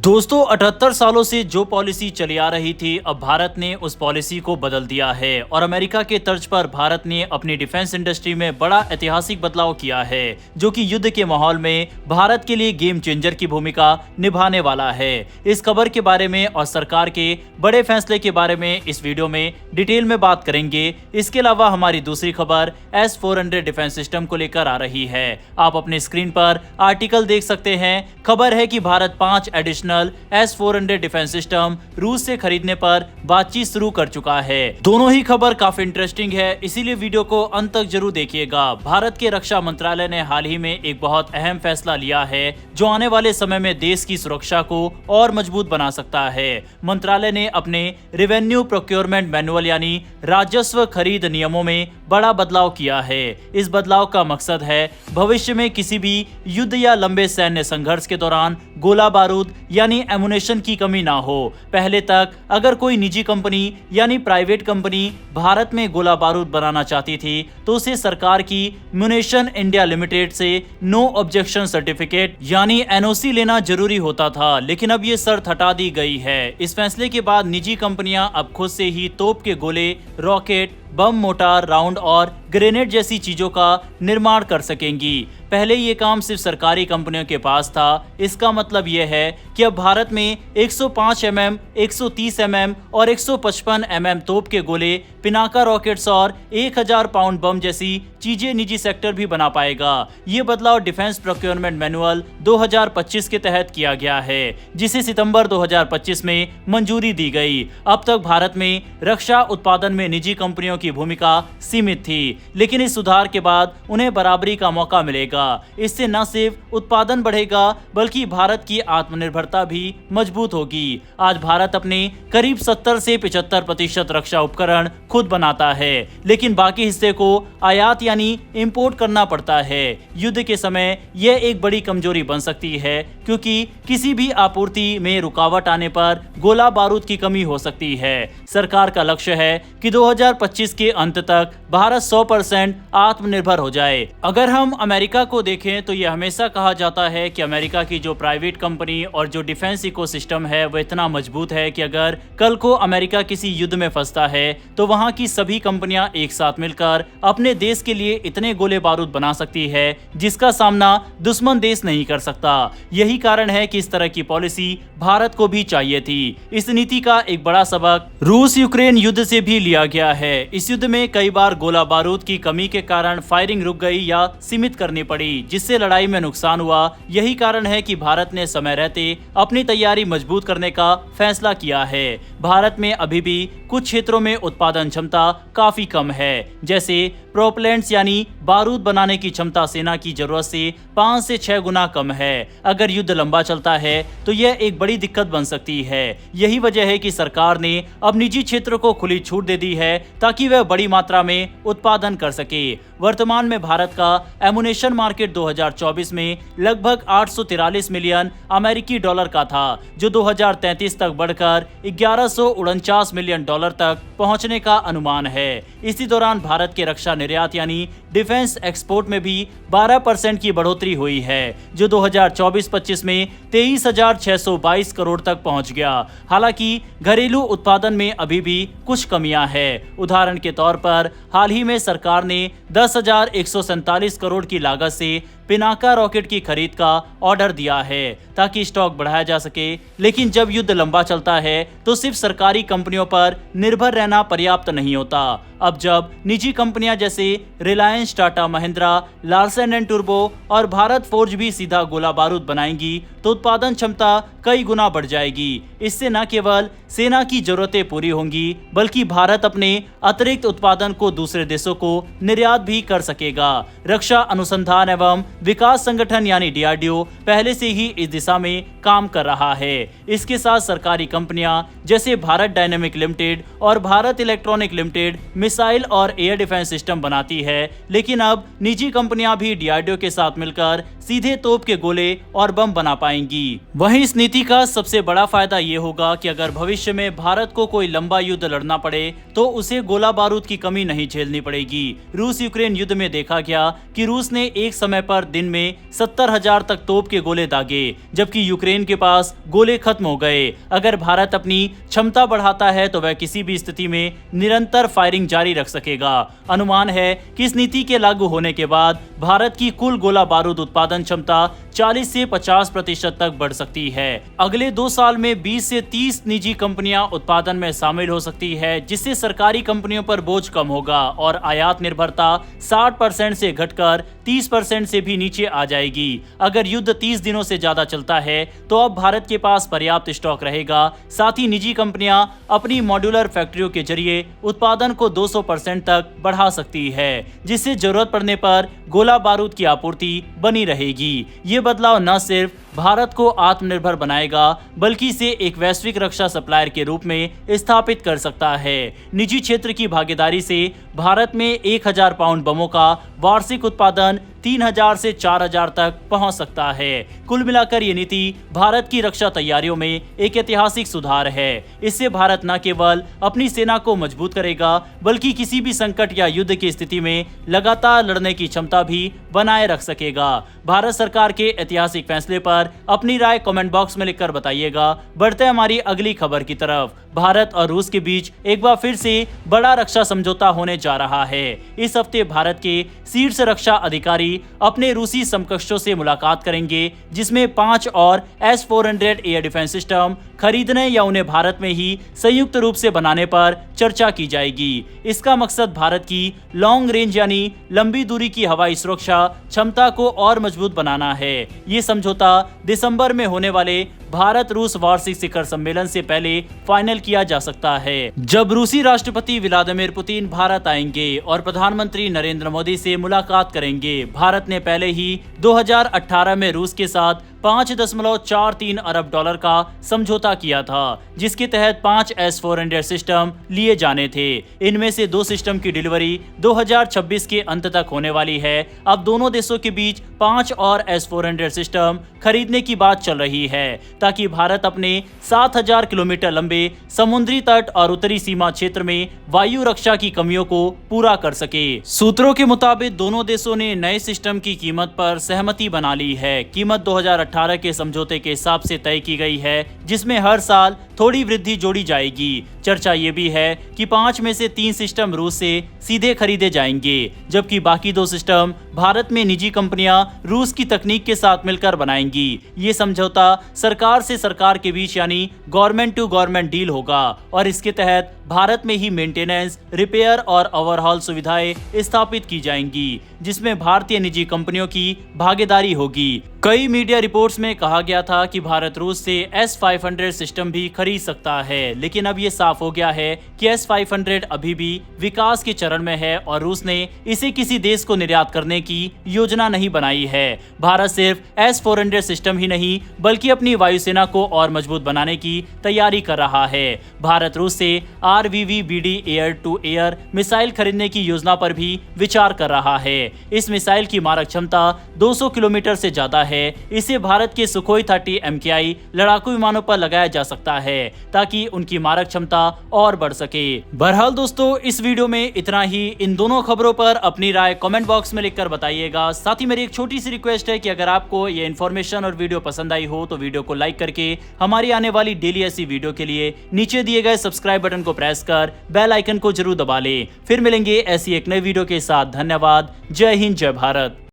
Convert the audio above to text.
दोस्तों 78 सालों से जो पॉलिसी चली आ रही थी, अब भारत ने उस पॉलिसी को बदल दिया है और अमेरिका के तर्ज पर भारत ने अपनी डिफेंस इंडस्ट्री में बड़ा ऐतिहासिक बदलाव किया है, जो कि युद्ध के माहौल में भारत के लिए गेम चेंजर की भूमिका निभाने वाला है। इस खबर के बारे में और सरकार के बड़े फैसले के बारे में इस वीडियो में डिटेल में बात करेंगे। इसके अलावा हमारी दूसरी खबर S-400 डिफेंस सिस्टम को लेकर आ रही है। आप अपने स्क्रीन पर आर्टिकल देख सकते हैं। खबर है कि Bharat 5 additional S-400 defence system रूस से खरीदने पर बातचीत शुरू कर चुका है। दोनों ही खबर काफी इंटरेस्टिंग है, इसीलिए वीडियो को अंत तक जरूर देखिएगा। भारत के रक्षा मंत्रालय ने हाल ही में एक बहुत अहम फैसला लिया है, जो आने वाले समय में देश की सुरक्षा को और मजबूत बना सकता है। मंत्रालय ने अपने रेवेन्यू प्रोक्योरमेंट मैनुअल यानी राजस्व खरीद नियमों में बड़ा बदलाव किया है। इस बदलाव का मकसद है भविष्य में किसी भी युद्ध या लंबे सैन्य संघर्ष के दौरान गोला बारूद यानी एमुनेशन की कमी ना हो। पहले तक अगर कोई निजी कंपनी यानी प्राइवेट कंपनी भारत में गोला बारूद बनाना चाहती थी, तो उसे सरकार की म्यूनिशन इंडिया लिमिटेड से नो ऑब्जेक्शन सर्टिफिकेट यानी NOC लेना जरूरी होता था, लेकिन अब ये शर्त हटा दी गई है। इस फैसले के बाद निजी कंपनियां अब खुद से ही तोप के गोले, रॉकेट, बम, मोटार, राउंड और ग्रेनेड जैसी चीजों का निर्माण कर सकेंगी। पहले ये काम सिर्फ सरकारी कंपनियों के पास था। इसका मतलब यह है कि अब भारत में 105 mm, 130 mm और 155 mm तोप के गोले, पिनाका रॉकेट्स और 1000 पाउंड बम जैसी चीजें निजी सेक्टर भी बना पाएगा। ये बदलाव डिफेंस प्रोक्योरमेंट मैनुअल 2025 के तहत किया गया है, जिसे सितंबर 2025 में मंजूरी दी गई। अब तक भारत में रक्षा उत्पादन में निजी कंपनियों की भूमिका सीमित थी, लेकिन इस सुधार के बाद उन्हें बराबरी का मौका मिलेगा। इससे न सिर्फ उत्पादन बढ़ेगा, बल्कि भारत की आत्मनिर्भरता भी मजबूत होगी। आज भारत अपने करीब 70 से 75% रक्षा उपकरण खुद बनाता है, लेकिन बाकी हिस्से को आयात यानी इंपोर्ट करना पड़ता है। युद्ध के समय यह एक बड़ी कमजोरी बन सकती है, क्योंकि किसी भी आपूर्ति में रुकावट आने पर गोला बारूद की कमी हो सकती है। सरकार का लक्ष्य है कि 2025 के अंत तक भारत 100% आत्मनिर्भर हो जाए। अगर हम अमेरिका को देखें तो यह हमेशा कहा जाता है कि अमेरिका की जो प्राइवेट कंपनी और जो डिफेंस इकोसिस्टम है वो इतना मजबूत है कि अगर कल को अमेरिका किसी युद्ध में फंसता है तो वहां की सभी कंपनियां एक साथ मिलकर अपने देश के लिए इतने गोले बारूद बना सकती है जिसका सामना दुश्मन देश नहीं कर सकता। यही कारण है कि इस तरह की पॉलिसी भारत को भी चाहिए थी। इस नीति का एक बड़ा सबक रूस यूक्रेन युद्ध से भी लिया गया है। इस युद्ध में कई बार गोला बारूद की कमी के कारण फायरिंग रुक गई या सीमित करनी पड़ी, जिससे लड़ाई में नुकसान हुआ। यही कारण है कि भारत ने समय रहते अपनी तैयारी मजबूत करने का फैसला किया है। भारत में अभी भी कुछ क्षेत्रों में उत्पादन क्षमता काफी कम है, जैसे प्रोपेलेंट्स यानी बारूद बनाने की क्षमता सेना की जरूरत से 5 से 6 गुना कम है। अगर युद्ध लंबा चलता है तो यह एक बड़ी दिक्कत बन सकती है। यही वजह है कि सरकार ने अब निजी क्षेत्र को खुली छूट दे दी है, ताकि वह बड़ी मात्रा में उत्पादन कर सके। वर्तमान में भारत का एमुनेशन मार्केट 2024 में लगभग 843 मिलियन अमेरिकी डॉलर का था, जो 2033 तक बढ़कर 1149 मिलियन डॉलर तक पहुंचने का अनुमान है। इसी दौरान भारत के रक्षा निर्यात यानी डिफेंस एक्सपोर्ट में भी 12% की बढ़ोतरी हुई है, जो 2024-25 में 23,622 करोड़ तक पहुंच गया। हालांकि घरेलू उत्पादन में अभी भी कुछ कमियां हैं। उदाहरण के तौर पर हाल ही में सरकार ने 10,147 करोड़ की लागत से पिनाका रॉकेट की खरीद का ऑर्डर दिया है, ताकि स्टॉक बढ़ाया जा सके। लेकिन जब युद्ध लंबा चलता है तो सिर्फ सरकारी कंपनियों पर निर्भर रहना पर्याप्त नहीं होता। अब जब निजी कंपनियां जैसे Reliance, Tata, Mahindra, Larsen and Toubro और भारत फोर्ज भी सीधा गोला बारूद बनाएंगी, तो उत्पादन क्षमता कई गुना बढ़ जाएगी। इससे न केवल सेना की जरूरतें पूरी होंगी, बल्कि भारत अपने अतिरिक्त उत्पादन को दूसरे देशों को निर्यात भी कर सकेगा। रक्षा अनुसंधान एवं विकास संगठन यानी DRDO पहले से ही इस दिशा में काम कर रहा है। इसके साथ सरकारी कंपनियां जैसे भारत डायनेमिक लिमिटेड और भारत इलेक्ट्रॉनिक लिमिटेड मिसाइल और एयर डिफेंस सिस्टम बनाती है, लेकिन अब निजी कंपनियां भी DRDO के साथ मिलकर सीधे तोप के गोले और बम बना पाएंगी। वहीं इस नीति का सबसे बड़ा फायदा ये होगा कि अगर भविष्य में भारत को कोई लंबा युद्ध लड़ना पड़े तो उसे गोला बारूद की कमी नहीं झेलनी पड़ेगी। रूस यूक्रेन युद्ध में देखा गया कि रूस ने एक समय पर दिन में 70,000 तक तोप के गोले दागे, जबकि यूक्रेन के पास गोले खत्म हो गए। अगर भारत अपनी क्षमता बढ़ाता है तो वह किसी भी स्थिति में निरंतर फायरिंग जारी रख सकेगा। अनुमान है कि इस नीति के लागू होने के बाद भारत की कुल गोला बारूद उत्पादन क्षमता 40 से 50% तक बढ़ सकती है। अगले 2 साल में 20 से 30 निजी कंपनियां उत्पादन में शामिल हो सकती है, जिससे सरकारी कंपनियों पर बोझ कम होगा और आयात निर्भरता 60% से घटकर 30% से भी नीचे आ जाएगी। अगर युद्ध 30 दिनों से ज्यादा चलता है तो अब भारत के पास पर्याप्त स्टॉक रहेगा। साथ ही निजी कंपनियां अपनी मॉड्यूलर फैक्ट्रियों के जरिए उत्पादन को 200% तक बढ़ा सकती है, जिससे जरूरत पड़ने पर गोला बारूद की आपूर्ति बनी रहेगी। ये बदलाव न सिर्फ भारत को आत्मनिर्भर बनाएगा बल्कि इसे एक वैश्विक रक्षा सप्लायर के रूप में स्थापित कर सकता है। निजी क्षेत्र की भागीदारी से भारत में 1000 पाउंड बमों का वार्षिक उत्पादन 3000 से 4000 तक पहुंच सकता है। कुल मिलाकर ये नीति भारत की रक्षा तैयारियों में एक ऐतिहासिक सुधार है। इससे भारत न केवल अपनी सेना को मजबूत करेगा बल्कि किसी भी संकट या युद्ध की स्थिति में लगातार लड़ने की क्षमता भी बनाए रख सकेगा। भारत सरकार के ऐतिहासिक फैसले पर अपनी राय कमेंट बॉक्स में लिखकर बताइएगा। बढ़ते हैं हमारी अगली खबर की तरफ। भारत और रूस के बीच एक बार फिर से बड़ा रक्षा समझौता होने जा रहा है। इस हफ्ते भारत के शीर्ष रक्षा अधिकारी अपने रूसी समकक्षों से मुलाकात करेंगे, जिसमें 5 और S-400 एयर डिफेंस सिस्टम खरीदने या उन्हें भारत में ही संयुक्त रूप से बनाने पर चर्चा की जाएगी। इसका मकसद भारत की लॉन्ग रेंज यानी लंबी दूरी की हवाई सुरक्षा क्षमता को और मजबूत बनाना है। ये समझौता दिसंबर में होने वाले भारत रूस वार्षिक शिखर सम्मेलन से पहले फाइनल किया जा सकता है, जब रूसी राष्ट्रपति व्लादिमीर पुतिन भारत आएंगे और प्रधानमंत्री नरेंद्र मोदी से मुलाकात करेंगे। भारत ने पहले ही 2018 में रूस के साथ $5.43 अरब का समझौता किया था, जिसके तहत 5 S-400 सिस्टम लिए जाने थे। इनमें से 2 सिस्टम की डिलीवरी 2026 के अंत तक होने वाली है। अब दोनों देशों के बीच 5 और S-400 सिस्टम खरीदने की बात चल रही है, ताकि भारत अपने 7000 किलोमीटर लंबे समुद्री तट और उत्तरी सीमा क्षेत्र में वायु रक्षा की कमियों को पूरा कर सके। सूत्रों के मुताबिक दोनों देशों ने नए सिस्टम की कीमत पर सहमति बना ली है। कीमत 2018 के समझौते के हिसाब से तय की गई है, जिसमें हर साल थोड़ी वृद्धि जोड़ी जाएगी। चर्चा ये भी है कि 5 में से 3 सिस्टम रूस से सीधे खरीदे जाएंगे, जबकि बाकी 2 सिस्टम भारत में निजी कंपनियां रूस की तकनीक के साथ मिलकर बनाएंगी। ये समझौता सरकार से सरकार के बीच यानी गवर्नमेंट टू गवर्नमेंट डील होगा और इसके तहत भारत में ही मेंटेनेंस, रिपेयर और ओवरहॉल सुविधाएं स्थापित की जाएंगी, जिसमें भारतीय निजी कंपनियों की भागीदारी होगी। कई मीडिया रिपोर्ट्स में कहा गया था कि भारत रूस से S-500 सिस्टम भी खरीद सकता है, लेकिन अब ये साफ हो गया है कि S-500 अभी भी विकास के चरण में है और रूस ने इसे किसी देश को निर्यात करने की योजना नहीं बनाई है। भारत सिर्फ S-400 सिस्टम ही नहीं बल्कि अपनी वायुसेना को और मजबूत बनाने की तैयारी कर रहा है। भारत रूस से RVVBD air to air missile खरीदने की योजना पर भी विचार कर रहा है। इस मिसाइल की मारक क्षमता 200 किलोमीटर से ज्यादा है। इसे भारत के सुखोई 30 MKI लड़ाकू विमानों पर लगाया जा सकता है, ताकि उनकी मारक क्षमता और बढ़ सके। बहरहाल दोस्तों, इस वीडियो में इतना ही। इन दोनों खबरों पर अपनी राय कमेंट बॉक्स में लिखकर बताइएगा। साथ ही मेरी एक छोटी सी रिक्वेस्ट है कि अगर आपको ये इन्फॉर्मेशन और वीडियो पसंद आई हो तो वीडियो को लाइक करके हमारी आने वाली डेली ऐसी वीडियो के लिए नीचे दिए गए सब्सक्राइब बटन को प्रेस कर बेल आइकन को जरूर दबा लें। फिर मिलेंगे ऐसी एक नई वीडियो के साथ। धन्यवाद। जय हिंद, जय भारत।